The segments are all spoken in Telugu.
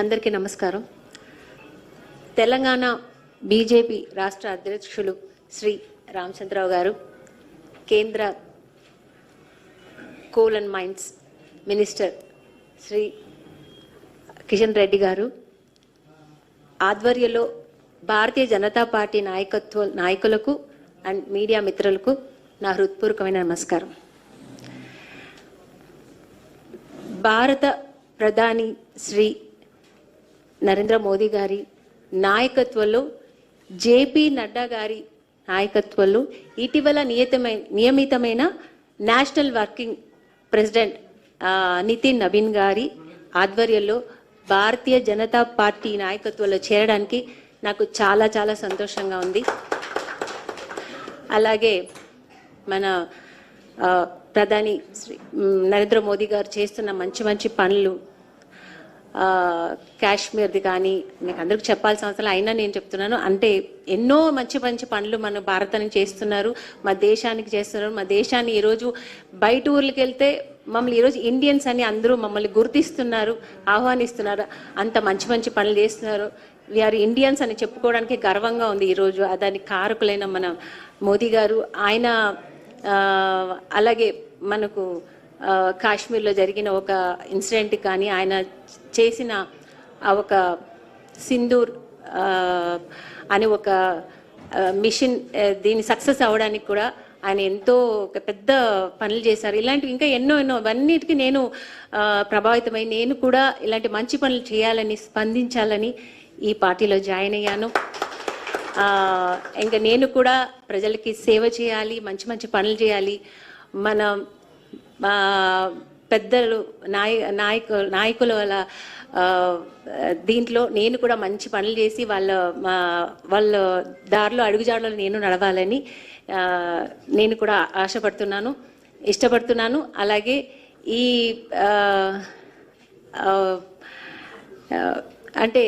అందరికీ నమస్కారం. తెలంగాణ బీజేపీ రాష్ట్ర అధ్యక్షులు శ్రీ రామచంద్రరావు గారు, కేంద్ర coal and mines minister Shri Kishan Reddy గారు ఆధ్వర్యంలో భారతీయ జనతా పార్టీ నాయకులకు అండ్ మీడియా మిత్రులకు నా హృత్పూర్వకమైన నమస్కారం. భారత ప్రధాని శ్రీ నరేంద్ర మోదీ గారి నాయకత్వంలో, జేపీ నడ్డా గారి నాయకత్వంలో ఇటీవల నియమితమైన నేషనల్ వర్కింగ్ ప్రెసిడెంట్ నితిన్ నవీన్ గారి ఆధ్వర్యంలో భారతీయ జనతా పార్టీ నాయకత్వంలో చేరడానికి నాకు చాలా చాలా సంతోషంగా ఉంది. అలాగే మన ప్రధాని శ్రీ నరేంద్ర మోదీ గారు చేస్తున్న మంచి మంచి పనులు, కాశ్మీర్ది కానీ మీకు అందరికి చెప్పాల్సిన అవసరం అయినా నేను చెప్తున్నాను. అంటే ఎన్నో మంచి మంచి పనులు మన భారతానికి చేస్తున్నారు, మా దేశానికి చేస్తున్నారు. మా దేశాన్ని ఈరోజు బయట ఊర్లకి వెళ్తే మమ్మల్ని ఈరోజు ఇండియన్స్ అని అందరూ మమ్మల్ని గుర్తిస్తున్నారు, ఆహ్వానిస్తున్నారు. అంత మంచి మంచి పనులు చేస్తున్నారు. వీఆర్ ఇండియన్స్ అని చెప్పుకోవడానికి గర్వంగా ఉంది ఈరోజు. దానికి కారకులైన మన మోదీ గారు, ఆయన అలాగే మనకు కాశ్మీర్లో జరిగిన ఒక ఇన్సిడెంట్ కానీ, ఆయన చేసిన ఒక సింధూర్ అని ఒక మిషన్, దీన్ని సక్సెస్ అవ్వడానికి కూడా ఆయన ఎంతో ఒక పెద్ద పనులు చేశారు. ఇలాంటివి ఇంకా ఎన్నో అవన్నిటికీ నేను ప్రభావితమై నేను కూడా ఇలాంటి మంచి పనులు చేయాలని, స్పందించాలని ఈ పార్టీలో జాయిన్ అయ్యాను. ఇంకా నేను కూడా ప్రజలకి సేవ చేయాలి, మంచి మంచి పనులు చేయాలి. మన పెద్దలు నాయకుల వల్ల దీంట్లో నేను కూడా మంచి పనులు చేసి వాళ్ళ దారిలో అడుగుజాడలో నేను నడవాలని నేను కూడా ఆశపడుతున్నాను, ఇష్టపడుతున్నాను. అలాగే ఈ అంటే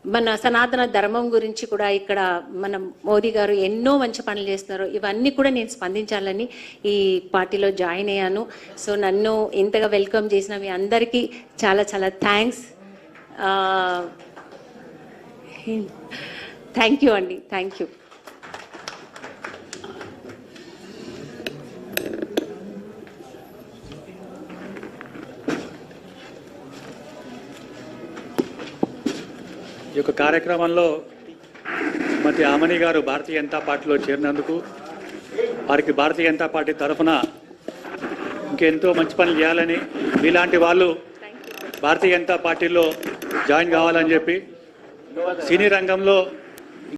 మన సనాతన ధర్మం గురించి కూడా ఇక్కడ మన మోదీ గారు ఎన్నో మంచి పనులు చేస్తున్నారు. ఇవన్నీ కూడా నేను స్పందించాలని ఈ పార్టీలో జాయిన్ అయ్యాను. సో నన్ను ఇంతగా వెల్కమ్ చేసిన మీ అందరికీ చాలా చాలా థ్యాంక్స్. థ్యాంక్ యూ అండి, థ్యాంక్ యూ. ఈ యొక్క కార్యక్రమంలో శ్రీమతి ఆమని గారు భారతీయ జనతా పార్టీలో చేరినందుకు వారికి భారతీయ జనతా పార్టీ తరఫున ఇంకెంతో మంచి పనులు చేయాలని, మీలాంటి వాళ్ళు భారతీయ జనతా పార్టీలో జాయిన్ కావాలని చెప్పి సినీ రంగంలో